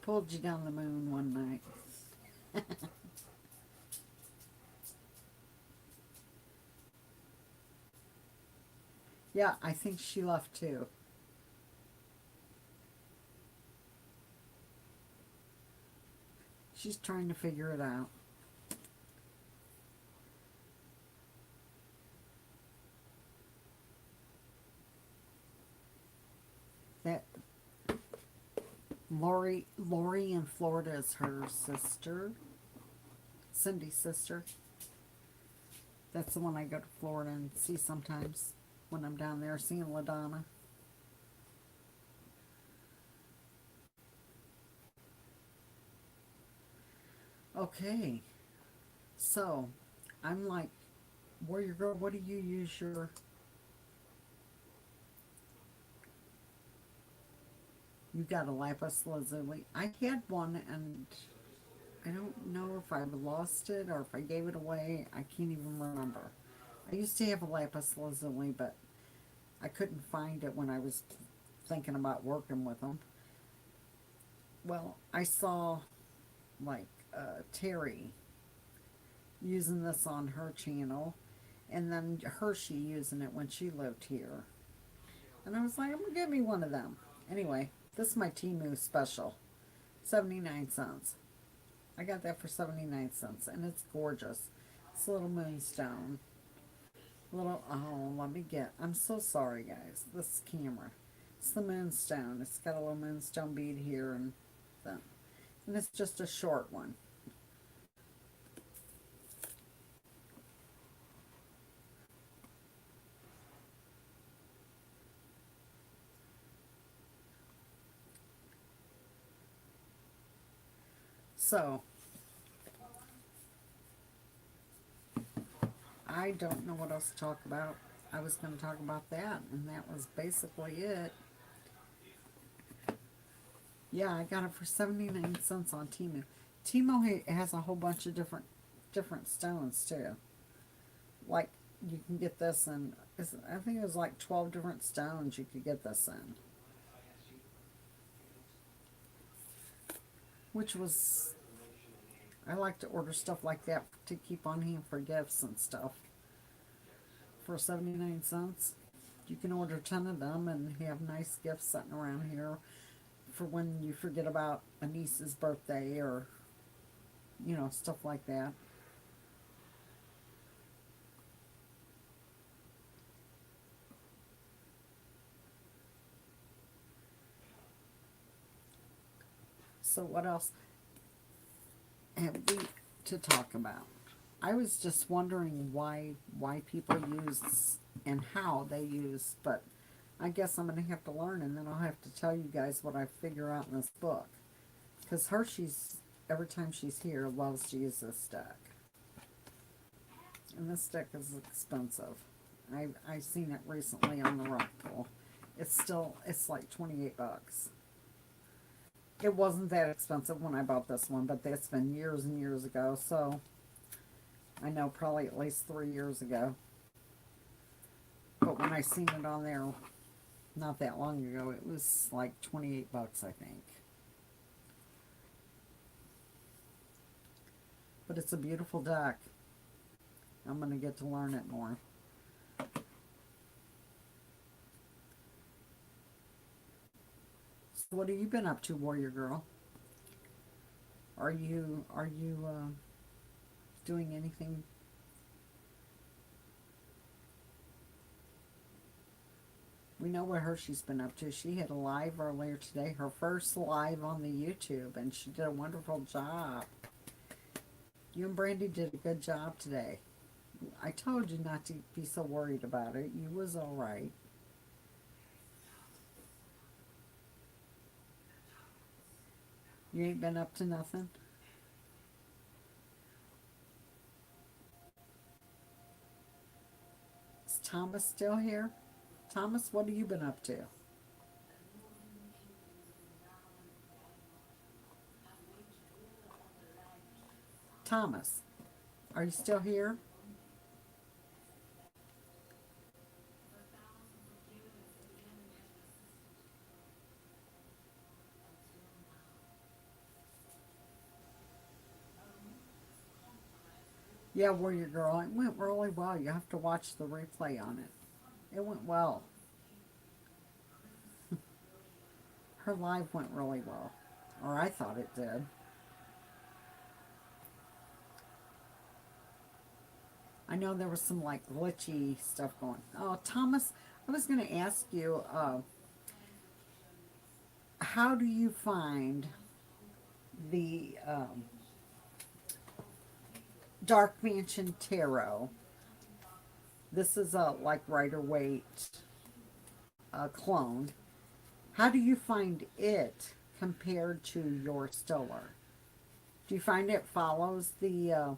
Speaker 1: pulled you down the moon one night. Yeah, I think she left too. She's trying to figure it out. That Lori in Florida is her sister. Cindy's sister. That's the one I go to Florida and see sometimes when I'm down there seeing LaDonna. Okay, so I'm like, Warrior Girl, what do you use your... You got a lapis lazuli. I had one and I don't know if I lost it or if I gave it away. I can't even remember. I used to have a lapis lazuli, but I couldn't find it when I was thinking about working with them. Well, I saw like Terry using this on her channel, and then Hershey using it when she lived here. And I was like, I'm going to give me one of them. Anyway, this is my Temu special. 79 cents. I got that for 79 cents and it's gorgeous. It's a little moonstone. Little, oh, let me get, I'm so sorry guys, this camera. It's the moonstone. It's got a little moonstone bead here and it's just a short one. So, I don't know what else to talk about. I was going to talk about that, and that was basically it. Yeah, I got it for 79 cents on Temu. Temu has a whole bunch of different stones too. Like you can get this in, I think it was like 12 different stones you could get this in. Which was, I like to order stuff like that to keep on hand for gifts and stuff. For 79 cents. You can order 10 of them and have nice gifts sitting around here for when you forget about a niece's birthday or, you know, stuff like that. So what else have we to talk about? I was just wondering why people use and how they use, but I guess I'm going to have to learn, and then I'll have to tell you guys what I figure out in this book. Because Hershey's, every time she's here, loves to use this deck. And this deck is expensive. I've seen it recently on the rock pool. It's like 28 bucks. It wasn't that expensive when I bought this one, but that's been years and years ago, so I know probably at least 3 years ago. But when I seen it on there not that long ago, it was like 28 bucks, I think. But it's a beautiful deck. I'm going to get to learn it more. So what have you been up to, Warrior Girl? Are you doing anything? We know what Hershey's been up to. She had a live earlier today, her first live on the YouTube, and she did a wonderful job. You and Brandy did a good job today. I told you not to be so worried about it. You was all right. You ain't been up to nothing? Is Thomas still here? Thomas, what have you been up to? Thomas, are you still here? Yeah, Warrior Girl, it went really well. You have to watch the replay on it. It went well. Her live went really well. Or I thought it did. I know there was some like glitchy stuff going. Oh, Thomas, I was going to ask you, how do you find the Dark Mansion Tarot? This is a like Rider-Waite clone. How do you find it compared to your Stellar? Do you find it follows the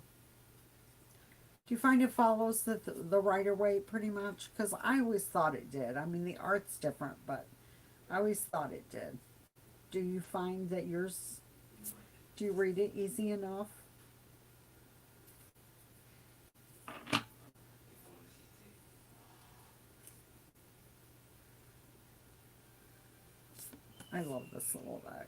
Speaker 1: do you find it follows the Rider-Waite pretty much? Because I always thought it did. I mean, the art's different, but I always thought it did. Do you find that yours, do you read it easy enough? I love this little deck.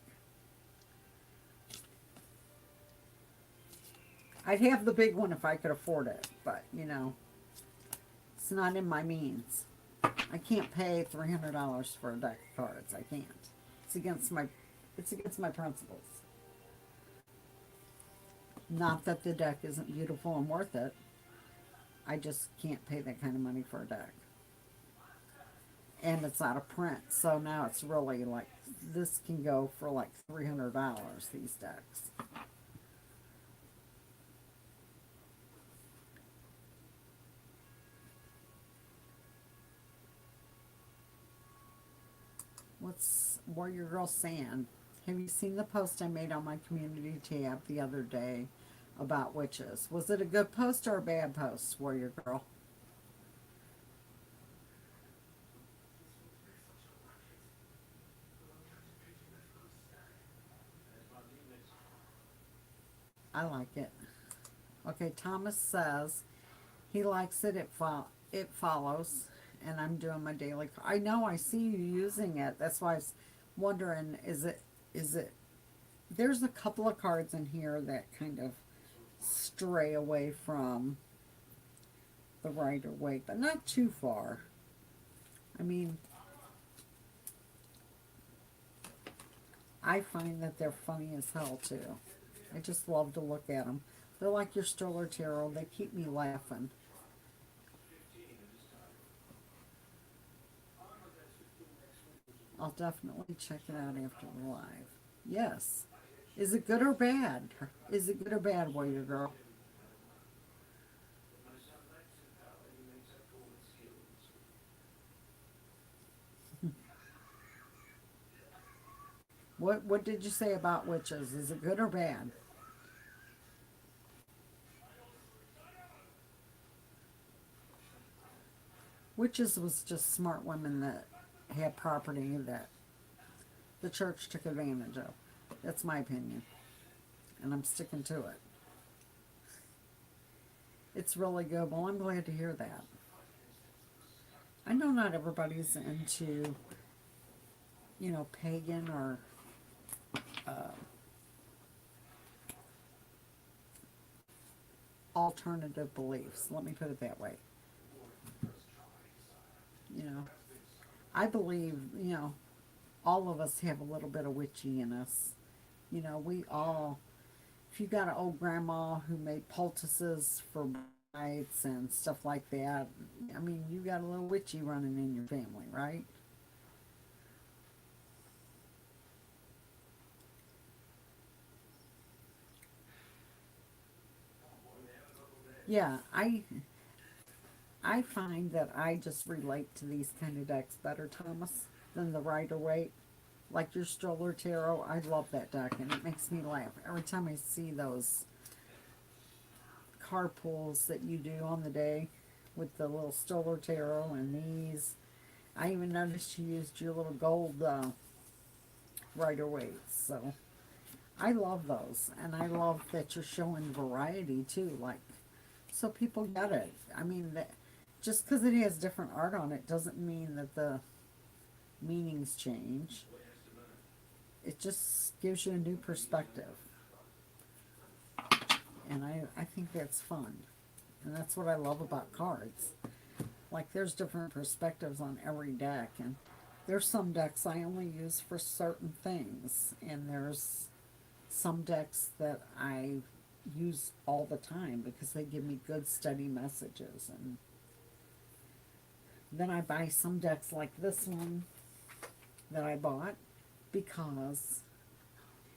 Speaker 1: I'd have the big one if I could afford it, but, you know, it's not in my means. I can't pay $300 for a deck of cards. I can't. It's against my principles. Not that the deck isn't beautiful and worth it. I just can't pay that kind of money for a deck. And it's out of print, so now it's really like this can go for like $300, these decks. What's Warrior Girl saying? Have you seen the post I made on my community tab the other day about witches? Was it a good post or a bad post, Warrior Girl? I like it. Okay, Thomas says he likes it. It follows, and I'm doing my daily. I know. I see you using it. That's why I was wondering. Is it? There's a couple of cards in here that kind of stray away from the Rider Waite, but not too far. I mean, I find that they're funny as hell too. I just love to look at them. They're like your Stoller Tarot. They keep me laughing. I'll definitely check it out after the live. Yes. Is it good or bad? Is it good or bad, Warrior Girl? What did you say about witches? Is it good or bad? Witches was just smart women that had property that the church took advantage of. That's my opinion. And I'm sticking to it. It's really good. Well, I'm glad to hear that. I know not everybody's into, pagan or uh, alternative beliefs. Let me put it that way. You know, I believe, all of us have a little bit of witchy in us. We all, if you got an old grandma who made poultices for nights and stuff like that, I mean, you got a little witchy running in your family, right? Yeah, I find that I just relate to these kind of decks better, Thomas, than the Rider Waite. Like your Stroller Tarot, I love that deck, and it makes me laugh every time I see those card pulls that you do on the day with the little Stoller Tarot and these. I even noticed you used your little gold Rider Waite, so I love those, and I love that you're showing variety too, like, so people get it. I mean, just because it has different art on it doesn't mean that the meanings change. It just gives you a new perspective. And I think that's fun. And that's what I love about cards. Like, there's different perspectives on every deck. And there's some decks I only use for certain things. And there's some decks that I use all the time because they give me good, steady messages. And then I buy some decks like this one that I bought because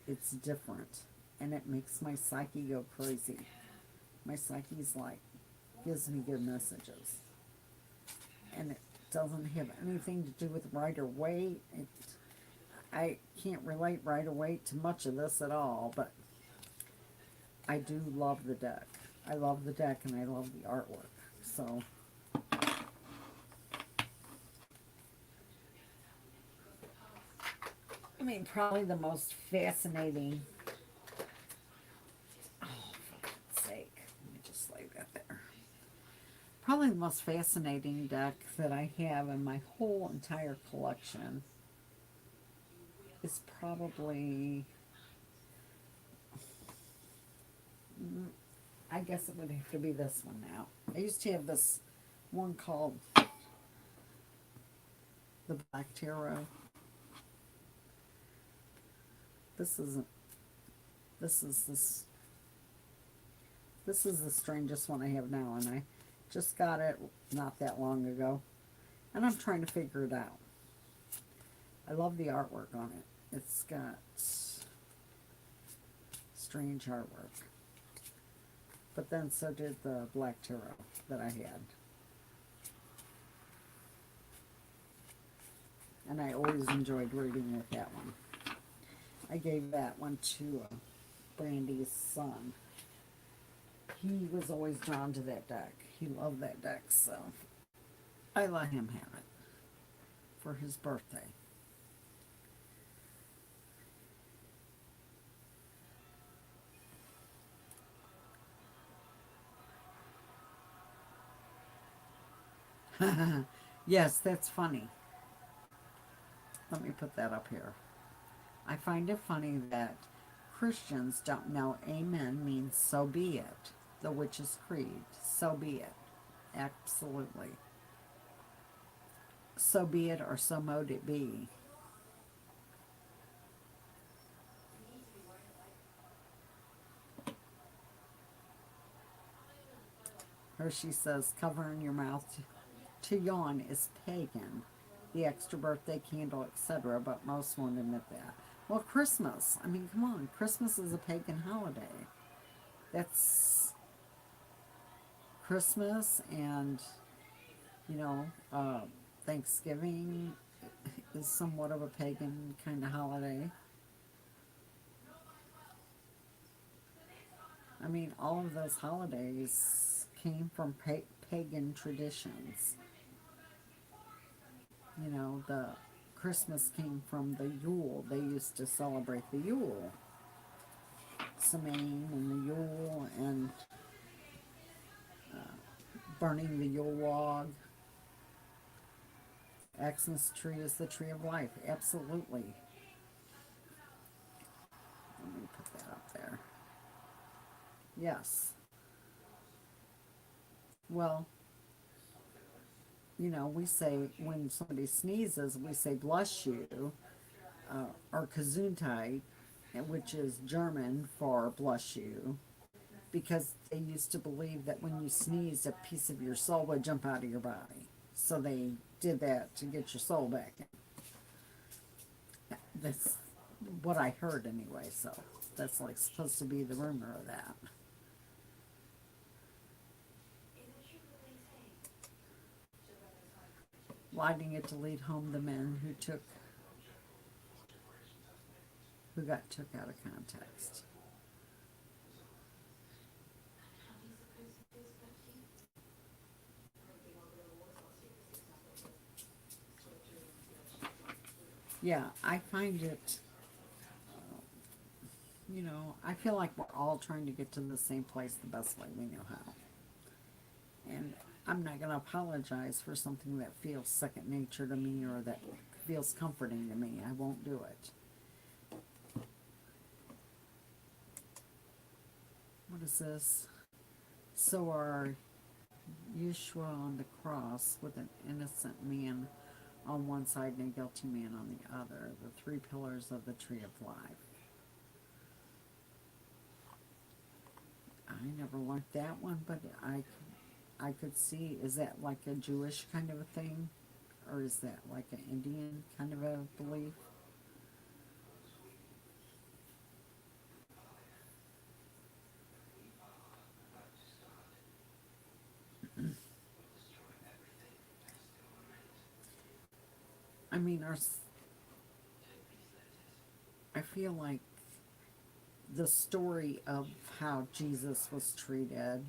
Speaker 1: it's different and it makes my psyche go crazy. My psyche's like, gives me good messages. And it doesn't have anything to do with Rider Waite. I can't relate Rider Waite to much of this at all, but I do love the deck. I love the deck and I love the artwork. So I mean, probably the most fascinating. Oh, for God's sake. Let me just lay that there. Probably the most fascinating deck that I have in my whole entire collection is probably, I guess it would have to be this one now. I used to have this one called the Black Tarot. This isn't. This is this. This is the strangest one I have now, and I just got it not that long ago, and I'm trying to figure it out. I love the artwork on it. It's got strange artwork. But then so did the Black Tarot that I had. And I always enjoyed reading with that one. I gave that one to Brandy's son. He was always drawn to that deck. He loved that deck, so I let him have it for his birthday. Yes, that's funny. Let me put that up here. I find it funny that Christians don't know amen means so be it. The Witch's Creed. So be it. Absolutely. So be it, or so mote it be. Hershey says, covering your mouth to yawn is pagan. The extra birthday candle, etc., but most won't admit that. Well, Christmas. I mean, come on. Christmas is a pagan holiday. That's Christmas, and, you know, Thanksgiving is somewhat of a pagan kind of holiday. I mean, all of those holidays came from pagan traditions. You know, the Christmas came from the Yule. They used to celebrate the Yule. Samhain and the Yule, and burning the Yule log. Xmas tree is the tree of life. Absolutely. Let me put that up there. Yes. Well, you know, we say when somebody sneezes, we say bless you, or Gesundheit, which is German for bless you, because they used to believe that when you sneezed, a piece of your soul would jump out of your body. So they did that to get your soul back. That's what I heard anyway, so that's like supposed to be the rumor of that. Lighting it to lead home the men who got took out of context. Yeah, I find it, you know, I feel like we're all trying to get to the same place the best way we know how. And I'm not going to apologize for something that feels second nature to me or that feels comforting to me. I won't do it. What is this? So are Yeshua on the cross with an innocent man on one side and a guilty man on the other, the three pillars of the tree of life. I never learned that one, but I could see, is that like a Jewish kind of a thing? Or is that like an Indian kind of a belief? I mean, I feel like the story of how Jesus was treated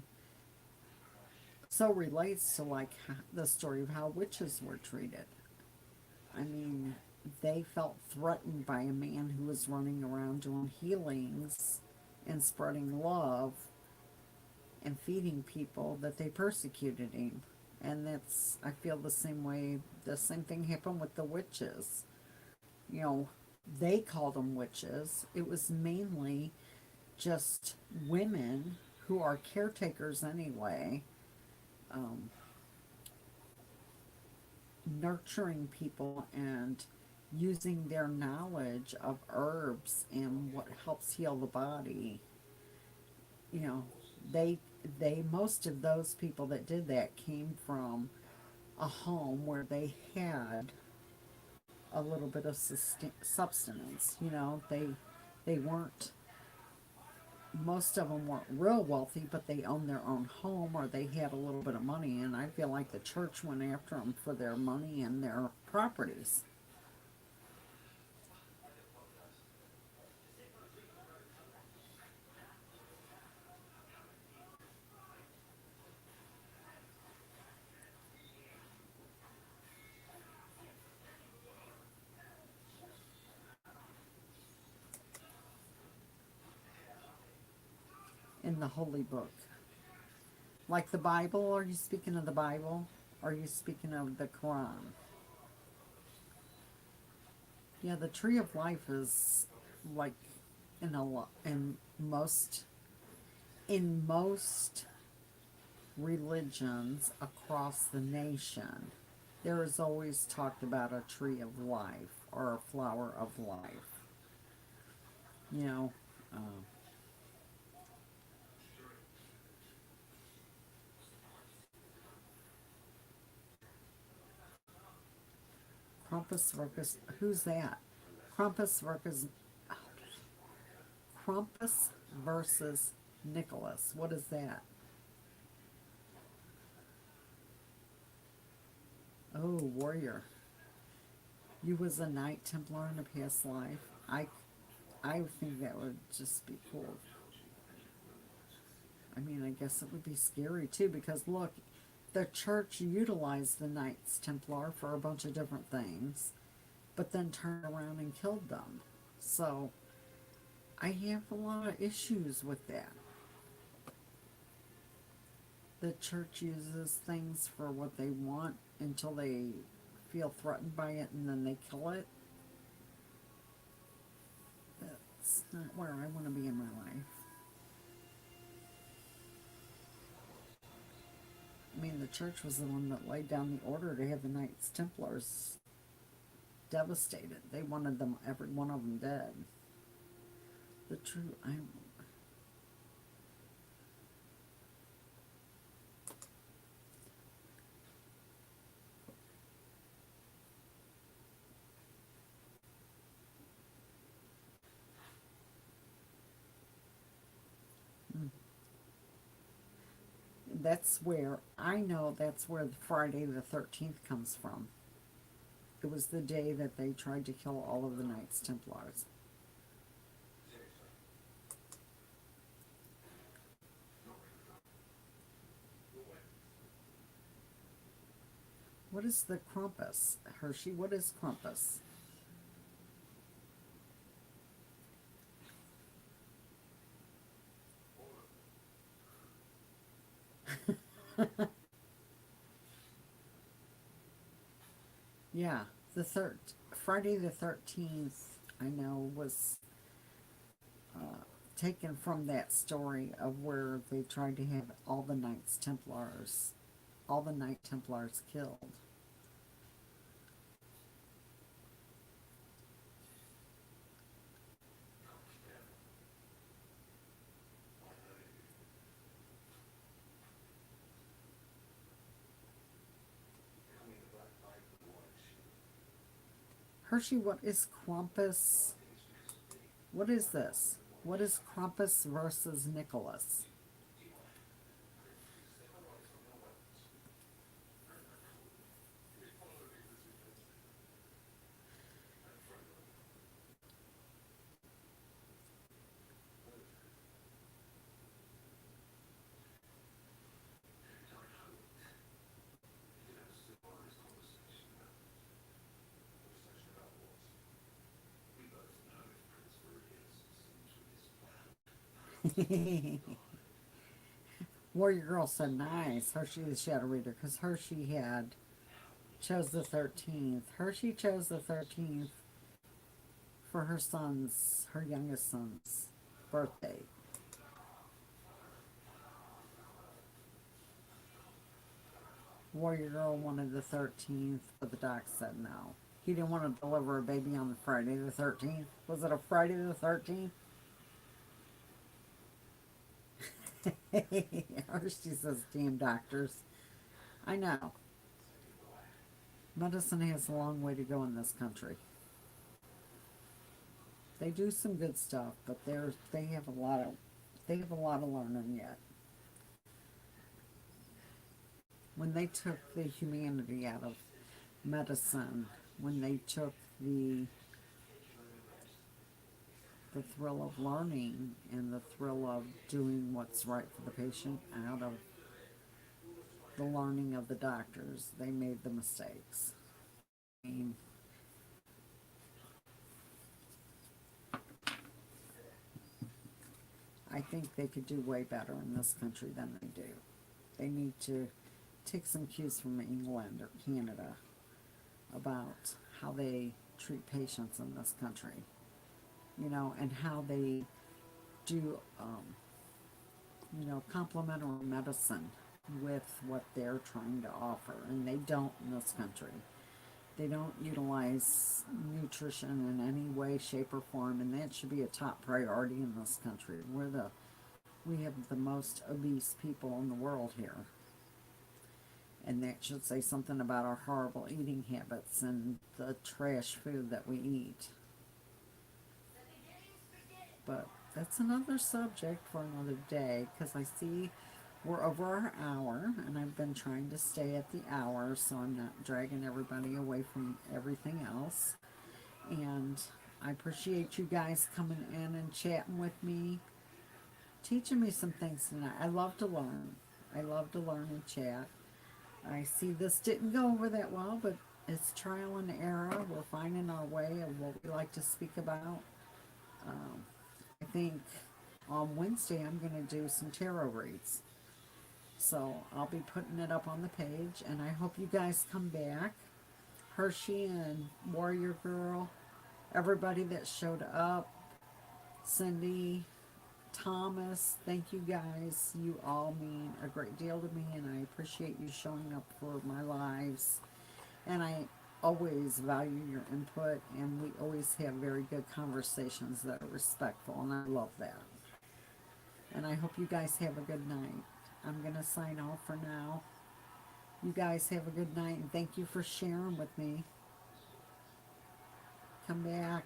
Speaker 1: so relates to like the story of how witches were treated. I mean, they felt threatened by a man who was running around doing healings and spreading love and feeding people, that they persecuted him. And that's, I feel the same way, the same thing happened with the witches. You know, they called them witches. It was mainly just women who are caretakers anyway, nurturing people and using their knowledge of herbs and what helps heal the body. You know, they most of those people that did that came from a home where they had a little bit of substance. You know, they weren't, most of them weren't real wealthy, but they owned their own home or they had a little bit of money. And I feel like the church went after them for their money and their properties. In the holy book. Like the Bible, are you speaking of the Bible? Are you speaking of the Quran? Yeah, the tree of life is like in a lot in most religions across the nation. There is always talked about a tree of life or a flower of life. You know, uh, Krampus Circus. Who's that? Krampus versus Krampus versus Nicholas. What is that? Oh, warrior. You was a Knight Templar in a past life. I think that would just be cool. I mean, I guess it would be scary too because look, the church utilized the Knights Templar for a bunch of different things, but then turned around and killed them. So I have a lot of issues with that. The church uses things for what they want until they feel threatened by it and then they kill it. That's not where I want to be in my life. I mean, the church was the one that laid down the order to have the Knights Templars devastated. They wanted them, every one of them, dead. The true, I. That's where I know that's where the Friday the 13th comes from. It was the day that they tried to kill all of the Knights Templars. What is the Krampus? Hershey, what is Krampus? Yeah, the third Friday the 13th, I know, was taken from that story of where they tried to have all the Knight Templars killed. Hershey, what is Krampus? What is this? What is Krampus versus Nicholas? Warrior Girl said nice. Hershey the Shadow Reader, because Hershey had chose the 13th. Hershey chose the 13th for her youngest son's birthday. Warrior Girl wanted the 13th, but the doc said no. He didn't want to deliver a baby on the Friday the 13th. Was it a Friday the 13th? Or she says, damn doctors. I know. Medicine has a long way to go in this country. They do some good stuff, but they have a lot of learning yet. When they took the humanity out of medicine, when they took the thrill of learning and the thrill of doing what's right for the patient out of the learning of the doctors, they made the mistakes. I mean, I think they could do way better in this country than they do. They need to take some cues from England or Canada about how they treat patients in this country, and how they do, complementary medicine with what they're trying to offer. And they don't in this country. They don't utilize nutrition in any way, shape, or form, and that should be a top priority in this country. We have the most obese people in the world here. And that should say something about our horrible eating habits and the trash food that we eat. But that's another subject for another day, because I see we're over our hour, and I've been trying to stay at the hour so I'm not dragging everybody away from everything else. And I appreciate you guys coming in and chatting with me, teaching me some things tonight. I love to learn. I love to learn and chat. I see this didn't go over that well, but it's trial and error. We're finding our way of what we like to speak about. I think on Wednesday I'm going to do some tarot reads. So I'll be putting it up on the page, and I hope you guys come back. Hershey and Warrior Girl, everybody that showed up, Cindy, Thomas, thank you guys. You all mean a great deal to me, and I appreciate you showing up for my lives. And I always value your input, and we always have very good conversations that are respectful, and I love that. And I hope you guys have a good night. I'm going to sign off for now. You guys have a good night, and thank you for sharing with me. Come back.